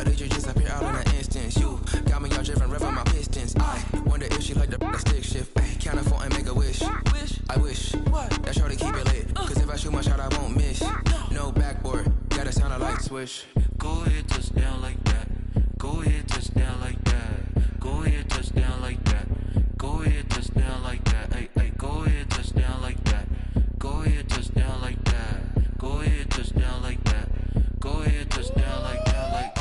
did you just appear out in an instance? You got me all driven, revving my pistons. I wonder if she like the stick shift. Count a phone and make a wish. I wish that shorty keep it lit. Cause if I shoot my shot, I won't miss. No backboard, gotta sound a light switch. Go ahead, touch down like that. Go ahead, touch down like that. Go ahead, touch down like that. Go ahead, touch down like that. Hey, hey, go ahead, touch down like that. Go ahead, touch down like that. Go ahead, touch down like that. Go ahead, touch down like that. Like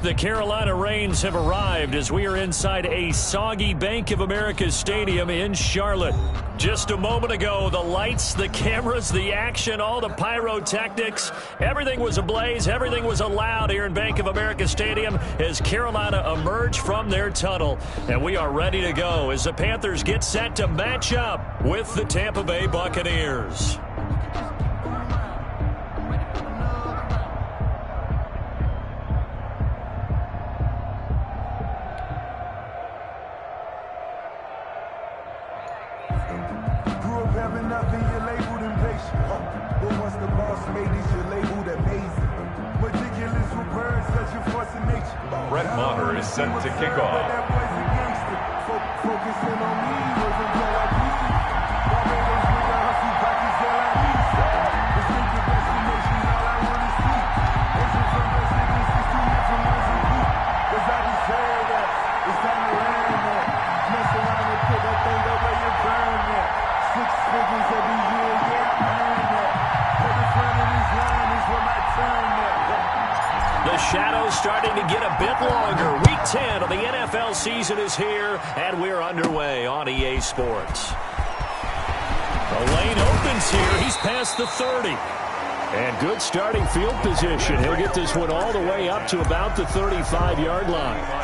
The Carolina Rains have arrived as we are inside a soggy Bank of America Stadium in Charlotte. Just a moment ago, the lights, the cameras, the action, all the pyrotechnics, everything was ablaze, everything was allowed here in Bank of America Stadium as Carolina emerged from their tunnel. And we are ready to go as the Panthers get set to match up with the Tampa Bay Buccaneers. Brett Maher is set to kick off. The shadow's starting to get a bit longer. Week 10 of the NFL season is here, and we're underway on EA Sports. The lane opens here. He's past the 30. And good starting field position. He'll get this one all the way up to about the 35-yard line.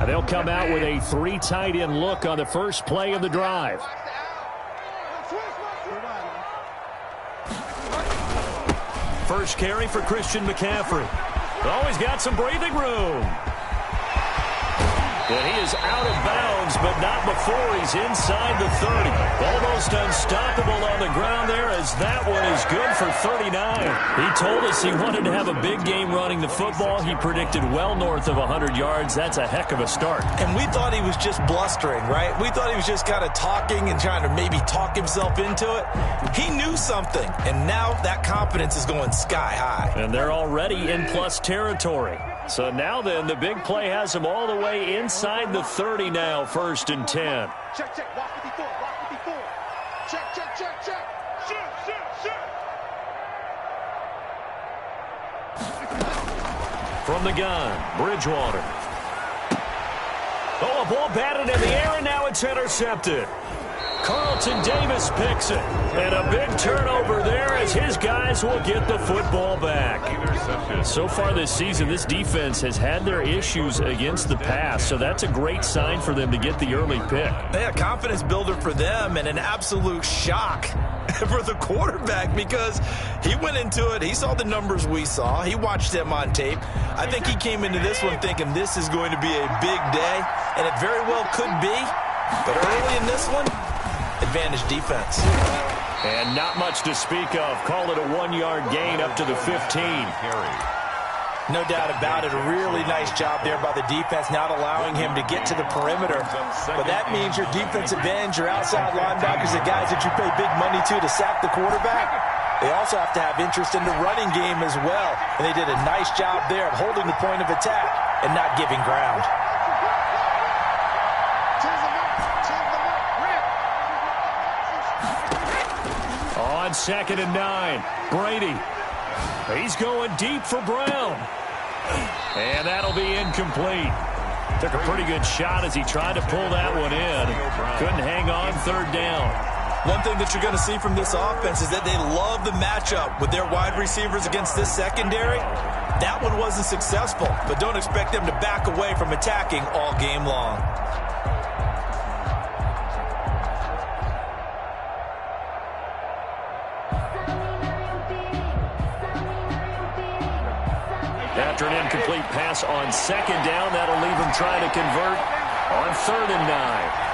They'll come out with a 3 tight end look on the first play of the drive. First carry for Christian McCaffrey. Always got some breathing room. And he is out of bounds, but not before he's inside the 30. Almost unstoppable on the ground there as that one is good for 39. He told us he wanted to have a big game running the football. He predicted well north of 100 yards. That's a heck of a start. And we thought he was just blustering, right? We thought he was just kind of talking and trying to maybe talk himself into it. He knew something, and now that confidence is going sky high. And they're already in plus territory. So now then, the big play has him all the way inside the 30 now, 1st and 10. Check, check, walk 54, walk 54. Check, check, check, check. Shoot, shoot, shoot. From the gun, Bridgewater. Oh, a ball batted in the air, and now it's intercepted. Carlton Davis picks it. And a big turnover there as his guys will get the football back. So far this season, this defense has had their issues against the pass, so that's a great sign for them to get the early pick. Yeah, confidence builder for them and an absolute shock for the quarterback because he went into it. He saw the numbers we saw. He watched them on tape. I think he came into this one thinking this is going to be a big day, and it very well could be. But early in this one, advantage defense. And not much to speak of. Call it a 1-yard gain up to the 15. No doubt about it. A really nice job there by the defense, not allowing him to get to the perimeter. But that means your defensive ends, your outside linebackers, the guys that you pay big money to sack the quarterback, they also have to have interest in the running game as well. And they did a nice job there of holding the point of attack and not giving ground. On 2nd and 9, Brady. He's going deep for Brown. And that'll be incomplete. Took a pretty good shot as he tried to pull that one in. Couldn't hang on 3rd down. One thing that you're going to see from this offense is that they love the matchup with their wide receivers against this secondary. That one wasn't successful, but don't expect them to back away from attacking all game long. After an incomplete pass on second down, that'll leave him trying to convert on 3rd and 9.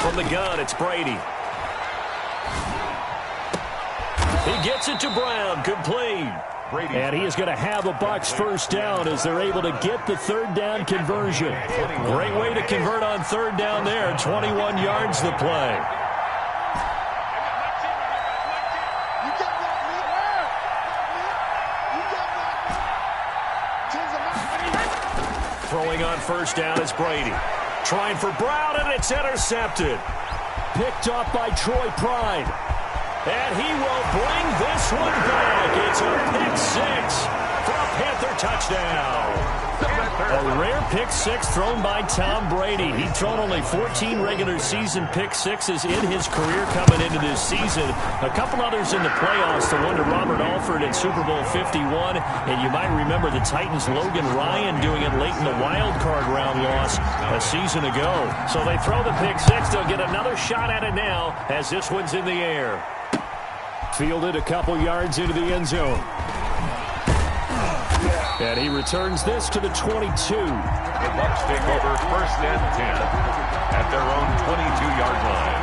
From the gun, it's Brady. He gets it to Brown, complete. And he is going to have the Bucs first down as they're able to get the 3rd down conversion. Great way to convert on 3rd down there. 21 yards the play. Throwing on 1st down is Brady. Trying for Brown, and it's intercepted. Picked up by Troy Pride. And he will bring this one back. It's a pick 6 for a Panther touchdown. A rare pick 6 thrown by Tom Brady. He'd thrown only 14 regular season pick 6s in his career coming into this season. A couple others in the playoffs, the one to Robert Alford in Super Bowl 51. And you might remember the Titans' Logan Ryan doing it late in the wild card round loss a season ago. So they throw the pick 6. They'll get another shot at it now as this one's in the air. Fielded a couple yards into the end zone. And he returns this to the 22. The Bucs take over 1st and 10 at their own 22-yard line.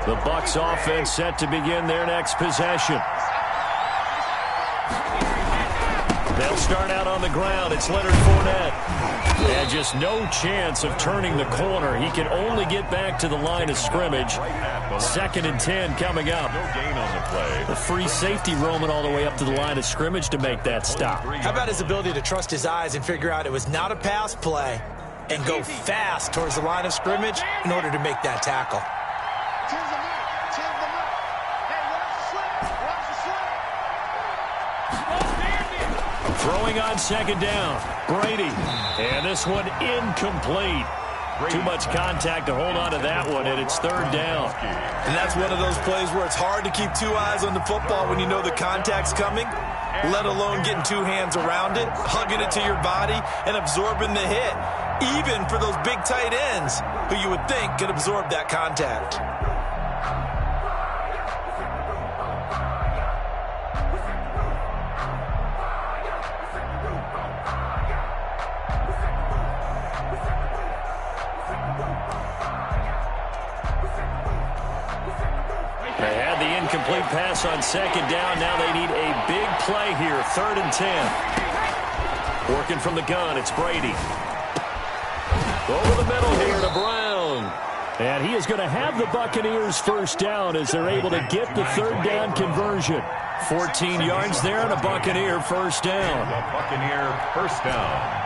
The Bucs offense set to begin their next possession. They'll start out on the ground. It's Leonard Fournette. And just no chance of turning the corner. He can only get back to the line of scrimmage. 2nd and 10 coming up. No gain on the play. The free safety roaming all the way up to the line of scrimmage to make that stop. How about his ability to trust his eyes and figure out it was not a pass play and go fast towards the line of scrimmage in order to make that tackle? Throwing on 2nd down, Brady. And this one incomplete. Too much contact to hold on to that one, and it's 3rd down. And that's one of those plays where it's hard to keep 2 eyes on the football when you know the contact's coming, let alone getting 2 hands around it, hugging it to your body, and absorbing the hit, even for those big tight ends who you would think could absorb that contact. Incomplete pass on 2nd down. Now they need a big play here. 3rd and 10. Working from the gun, it's Brady. Over the middle here to Brown. And he is going to have the Buccaneers first down as they're able to get the 3rd down conversion. 14 yards there and a Buccaneer first down. The Buccaneer first down.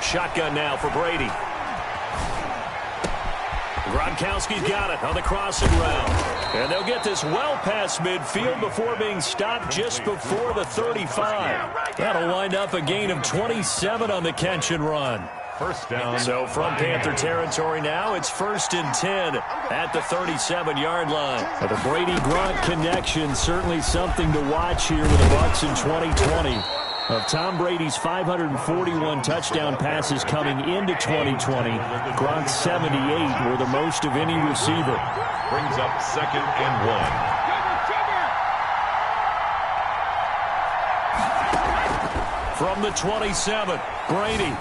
Shotgun now for Brady. Gronkowski's got it on the crossing route. And they'll get this well past midfield before being stopped just before the 35. That'll wind up a gain of 27 on the catch and run. First down. So from Panther territory now, it's 1st and 10 at the 37-yard line. The Brady-Gronk connection, certainly something to watch here with the Bucs in 2020. Of Tom Brady's 541 touchdown passes coming into 2020, Gronk's 78 were the most of any receiver. Brings up 2nd and 1. From the 27, Brady.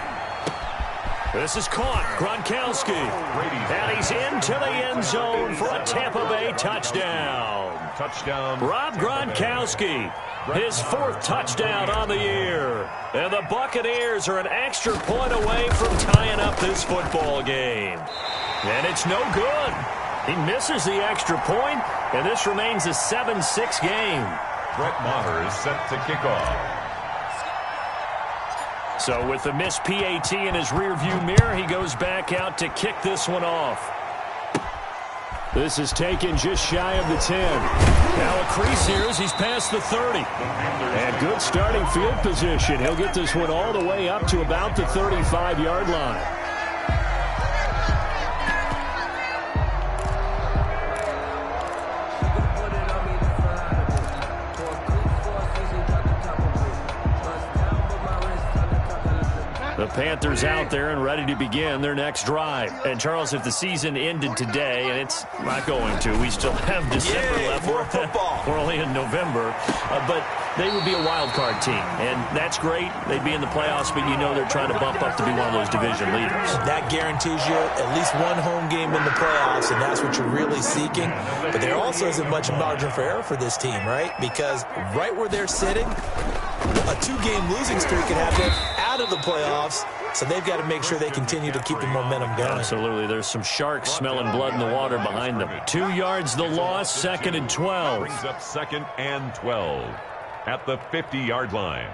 This is caught. Gronkowski. And he's into the end zone for a Tampa Bay touchdown. Touchdown. Rob Gronkowski. His 4th touchdown on the year. And the Buccaneers are an extra point away from tying up this football game. And it's no good. He misses the extra point, and this remains a 7-6 game. Brett Maher is set to kick off. So with the missed PAT in his rearview mirror, he goes back out to kick this one off. This is taken just shy of the 10. Now a crease here as he's past the 30. And good starting field position. He'll get this one all the way up to about the 35-yard line. The Panthers out there and ready to begin their next drive. And, Charles, if the season ended today, and it's not going to, we still have December left. More football. We're only in November. But they would be a wild card team. And that's great. They'd be in the playoffs, but you know they're trying to bump up to be one of those division leaders. That guarantees you at least one home game in the playoffs, and that's what you're really seeking. But there also isn't much margin for error for this team, right? Because right where they're sitting, a 2-game losing streak could have them out of the playoffs, so they've got to make sure they continue to keep the momentum going. Absolutely. There's some sharks smelling blood in the water behind them. 2 yards the loss, 2nd and 12. Brings up 2nd and 12 at the 50-yard line.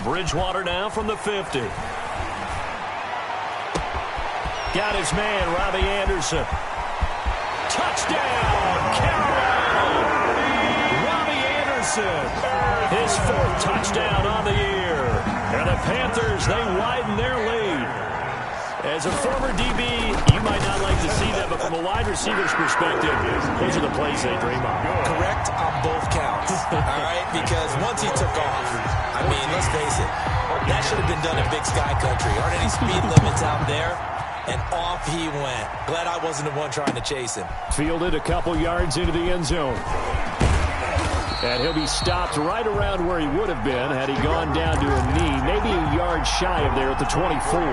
Bridgewater now from the 50. Got his man, Robbie Anderson. Touchdown, Carolina! Robbie Anderson, his 4th touchdown on the year. And the Panthers, they widen their lead. As a former DB, you might not like to see that, but from a wide receiver's perspective, those are the plays they dream of. Correct on both counts, all right? Because once he took off, I mean, let's face it, that should have been done in Big Sky Country. Aren't any speed limits out there? And off he went. Glad I wasn't the one trying to chase him. Fielded a couple yards into the end zone. And he'll be stopped right around where he would have been had he gone down to a knee, maybe a yard shy of there at the 24.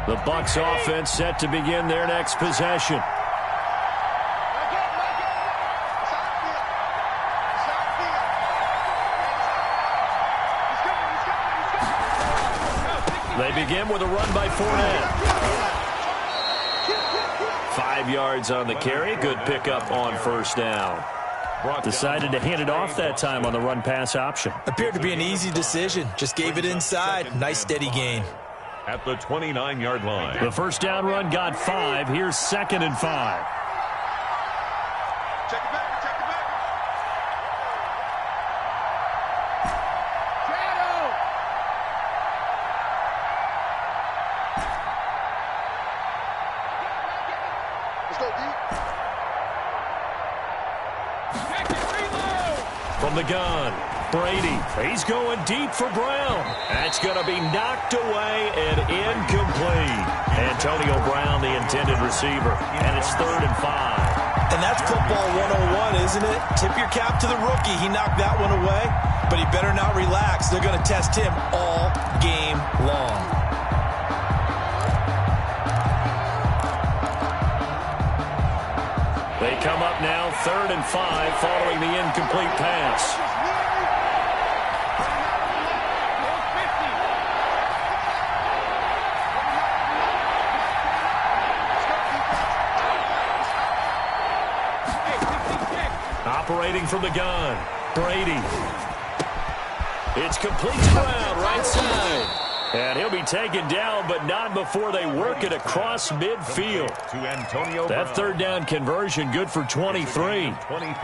The Bucs offense set to begin their next possession. They begin with a run by Fournette. 5 yards on the carry. Good pickup on 1st down. Decided to hand it off that time on the run-pass option. Appeared to be an easy decision. Just gave it inside. Nice steady gain. At the 29-yard line. The 1st down run got 5. Here's 2nd and 5. Check it back, check it back. Shadow. Let's go deep. From the gun, Brady. He's going deep for Brown. That's going to be knocked away and incomplete. Antonio Brown, the intended receiver. And it's 3rd and 5. And that's football 101, isn't it? Tip your cap to the rookie. He knocked that one away, but he better not relax. They're going to test him all game long. They come up now 3rd and 5 following the incomplete pass. Operating from the gun, Brady. It's complete to Brown, right side. And he'll be taken down, but not before they work it across midfield. To Antonio That Brown. 3rd down conversion, good for 23.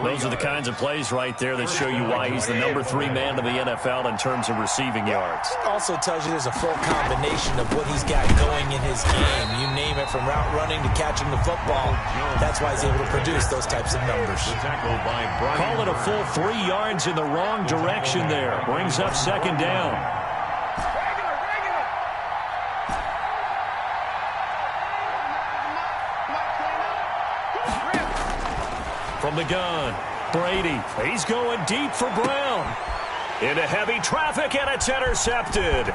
Those are the kinds of plays right there that show you why he's the number 3 man in the NFL in terms of receiving yards. Also tells you there's a full combination of what he's got going in his game. You name it, from route running to catching the football. That's why he's able to produce those types of numbers. Tackled by Brian. Call it a full 3 yards in the wrong direction there. Brings up 2nd down. From the gun, Brady. He's going deep for Brown. Into heavy traffic, and it's intercepted.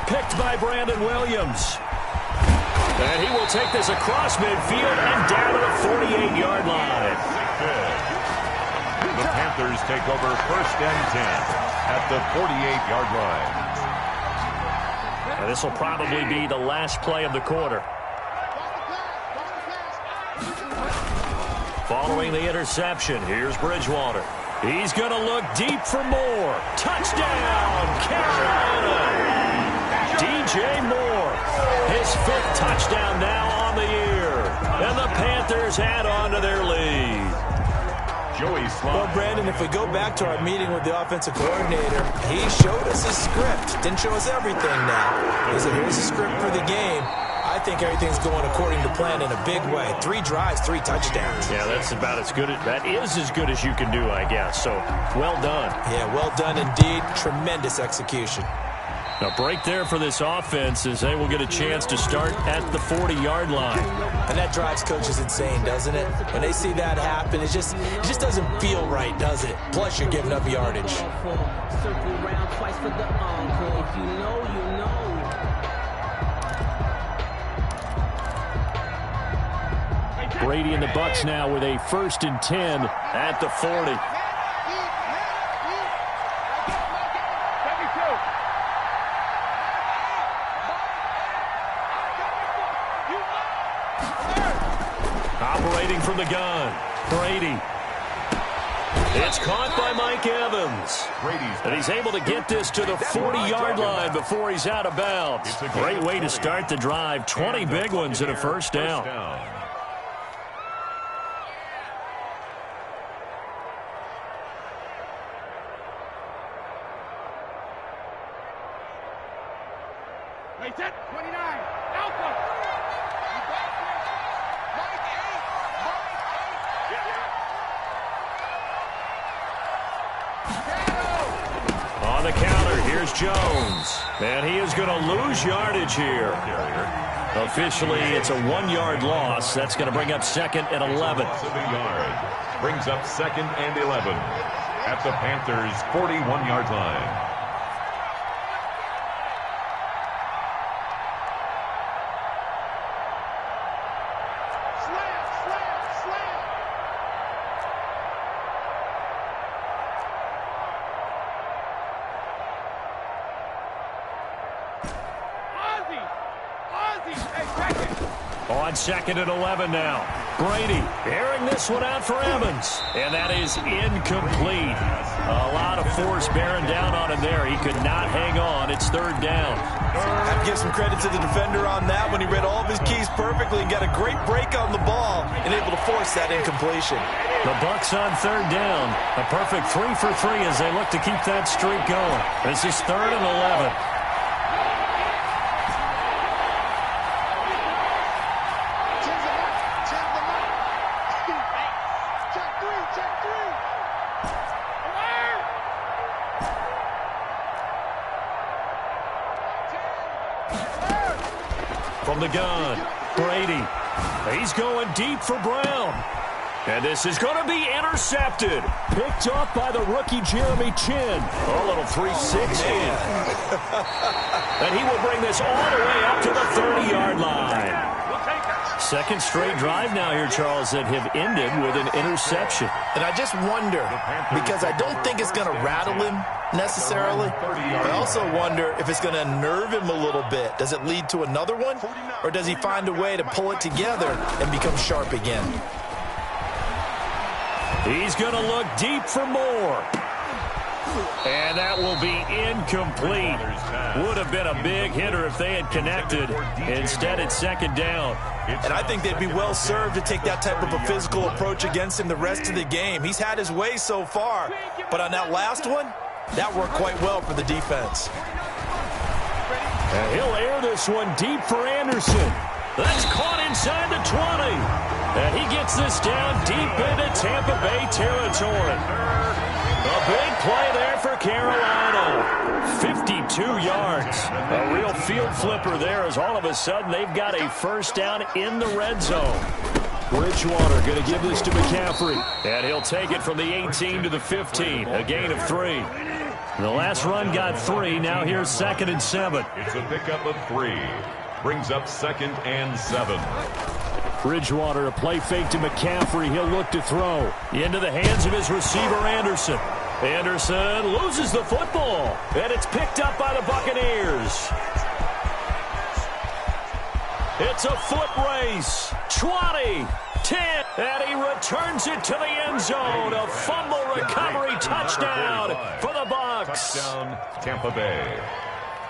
Picked by Brandon Williams. And he will take this across midfield and down to the 48-yard line. The Panthers take over 1st and 10 at the 48-yard line. And this will probably be the last play of the quarter. Following the interception, here's Bridgewater. He's going to look deep for more. Touchdown, Carolina! DJ Moore, his 5th touchdown now on the year. And the Panthers add on to their lead. Joey Slye. Well, Brandon, if we go back to our meeting with the offensive coordinator, he showed us his script. Didn't show us everything now. He said, here's the script for the game. I think everything's going according to plan in a big way. 3 drives, 3 touchdowns. Yeah, that's about as good. That is as good as you can do, I guess. So, well done. Yeah, well done indeed. Tremendous execution. A break there for this offense as they will get a chance to start at the 40-yard line. And that drives coaches insane, doesn't it? When they see that happen, it just doesn't feel right, does it? Plus, you're giving up yardage. Circle round twice for the encore. If you know, you know. Brady and the Bucs now with a 1st and 10 at the 40. Operating from the gun, Brady. It's caught by Mike Evans. And he's able to get this to the 40-yard line before he's out of bounds. Great way to start the drive. 20 big ones and a 1st down. Hey, 29, Alpha. On the counter, here's Jones. And he is going to lose yardage here. Officially, it's a 1-yard loss. That's going to bring up 2nd and 11. Brings up 2nd and 11 at the Panthers' 41-yard line. On 2nd and 11 now. Brady airing this one out for Evans. And that is incomplete. A lot of force bearing down on him there. He could not hang on. It's 3rd down. I have to give some credit to the defender on that when he read all of his keys perfectly and got a great break on the ball and able to force that incompletion. The Bucs on 3rd down. A perfect 3 for 3 as they look to keep that streak going. This is 3rd and 11. From the gun, Brady. He's going deep for Brown. And this is going to be intercepted. Picked off by the rookie Jeremy Chin. A little 360. And he will bring this all the way up to the 30-yard line. 2nd straight drive now here, Charles, that have ended with an interception. And I just wonder, because I don't think it's going to rattle him necessarily. I also wonder if it's going to unnerve him a little bit. Does it lead to another one? Or does he find a way to pull it together and become sharp again? He's going to look deep for more. And that will be incomplete. Would have been a big hitter if they had connected. Instead, it's 2nd down. And I think they'd be well served to take that type of a physical approach against him the rest of the game. He's had his way so far. But on that last one, that worked quite well for the defense. And he'll air this one deep for Anderson. That's caught inside the 20. And he gets this down deep into Tampa Bay territory. A big play there for Carolina. 52 yards. A real field flipper there as all of a sudden they've got a 1st down in the red zone. Bridgewater going to give this to McCaffrey. And he'll take it from the 18 to the 15. A gain of 3. The last run got 3. Now here's 2nd and 7. It's a pickup of 3. Brings up 2nd and 7. Bridgewater, a play fake to McCaffrey. He'll look to throw. Into the hands of his receiver, Anderson. Anderson loses the football, and it's picked up by the Buccaneers. It's a foot race. 20, 10, and he returns it to the end zone. A fumble recovery touchdown for the Bucs. Touchdown, Tampa Bay.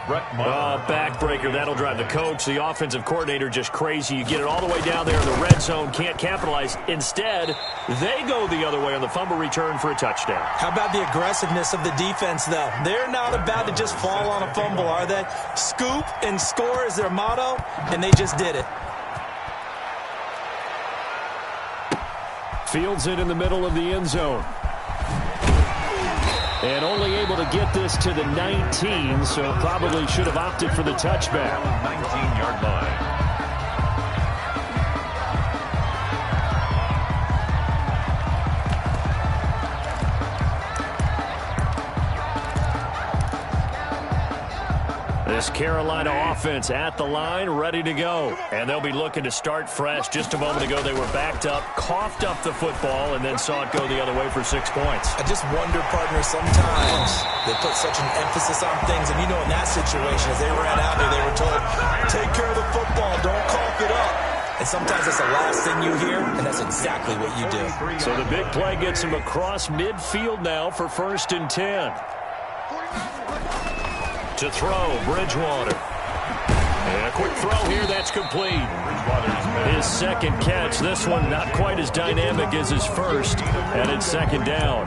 Backbreaker. That'll drive the coach, the offensive coordinator, just crazy. You get it all the way down there in the red zone, can't capitalize. Instead, they go the other way on the fumble return for a touchdown. How about the aggressiveness of the defense, though? They're not about to just fall on a fumble, are they? Scoop and score is their motto, and they just did it. Fields it in the middle of the end zone. And only able to get this to the 19, so probably should have opted for the touchback. 19-yard line. This Carolina offense at the line, ready to go. And they'll be looking to start fresh. Just a moment ago, they were backed up, coughed up the football, and then saw it go the other way for 6 points. I just wonder, partner, sometimes they put such an emphasis on things. And, you know, in that situation, as they ran out there, they were told, take care of the football, don't cough it up. And sometimes that's the last thing you hear, and that's exactly what you do. So the big play gets him across midfield now for 1st and 10. To throw, Bridgewater. And a quick throw here, that's complete. His 2nd catch. This one not quite as dynamic as his first, and it's 2nd down.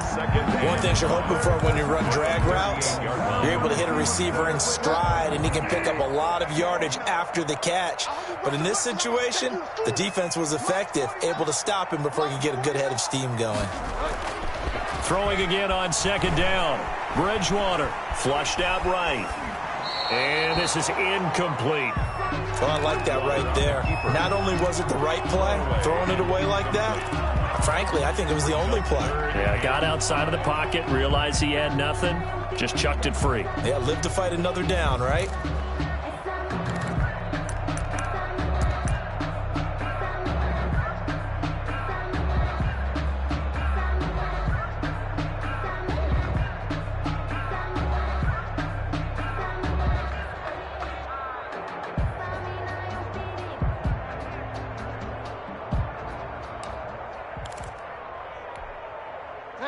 One thing you're hoping for when you run drag routes, you're able to hit a receiver in stride, and he can pick up a lot of yardage after the catch. But in this situation, the defense was effective, able to stop him before he could get a good head of steam going. Throwing again on 2nd down. Bridgewater flushed out right. And this is incomplete. Oh, I like that right there. Not only was it the right play, throwing it away like that, frankly, I think it was the only play. Yeah, got outside of the pocket, realized he had nothing, just chucked it free. Yeah, live to fight another down, right?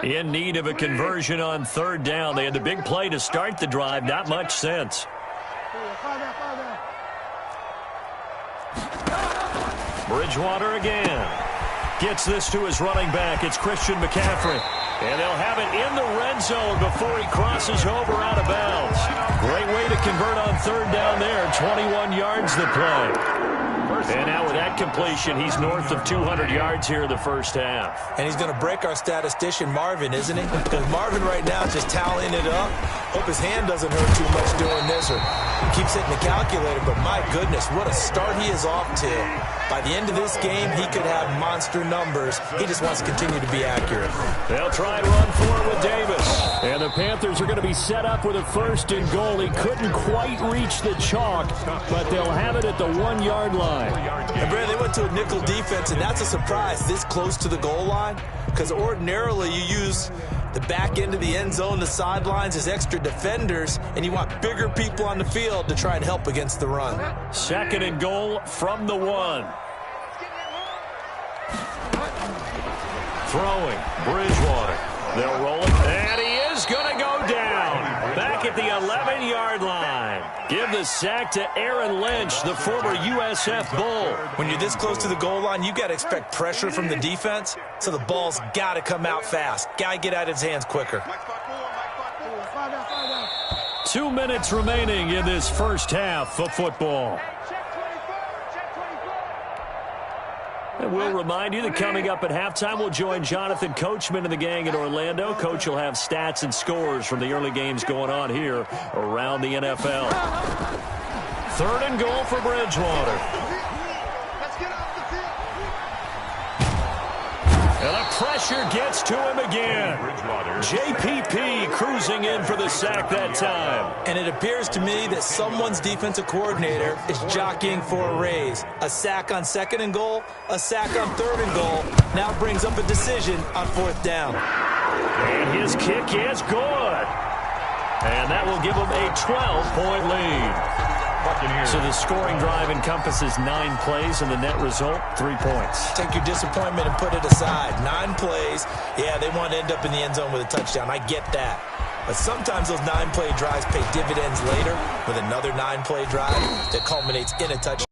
In need of a conversion on 3rd down. They had the big play to start the drive. Not much sense. Bridgewater again. Gets this to his running back. It's Christian McCaffrey. And they'll have it in the red zone before he crosses over out of bounds. Great way to convert on 3rd down there. 21 yards the play. And now with that completion, he's north of 200 yards here in the first half. And he's going to break our statistician, Marvin, isn't he? Because Marvin right now is just tallying it up. Hope his hand doesn't hurt too much doing this or keeps hitting the calculator. But my goodness, what a start he is off to. By the end of this game, he could have monster numbers. He just wants to continue to be accurate. They'll try and run for it with Davis. And the Panthers are going to be set up with a 1st and goal. He couldn't quite reach the chalk, but they'll have it at the 1-yard line. And Brad, they went to a nickel defense, and that's a surprise this close to the goal line, because ordinarily you use the back end of the end zone, the sidelines as extra defenders, and you want bigger people on the field to try and help against the run. 2nd and goal from the 1. Throwing, Bridgewater. They'll roll it, and he is going to go down. Back at the 11-yard line. Give the sack to Aaron Lynch, the former USF Bull. When you're this close to the goal line, you got to expect pressure from the defense, so the ball's got to come out fast. Got to get out of his hands quicker. 2 minutes remaining in this first half of football. And we'll remind you that coming up at halftime, we'll join Jonathan Coachman and the gang in Orlando. Coach will have stats and scores from the early games going on here around the NFL. 3rd and goal for Bridgewater. And a pressure gets to him again. JPP cruising in for the sack that time. And it appears to me that someone's defensive coordinator is jockeying for a raise. A sack on 2nd and goal, a sack on 3rd and goal. Now brings up a decision on 4th down. And his kick is good. And that will give him a 12-point lead. So the scoring drive encompasses 9 plays, and the net result, 3 points. Take your disappointment and put it aside. 9 plays. Yeah, they want to end up in the end zone with a touchdown. I get that. But sometimes those 9-play drives pay dividends later with another 9-play drive that culminates in a touchdown.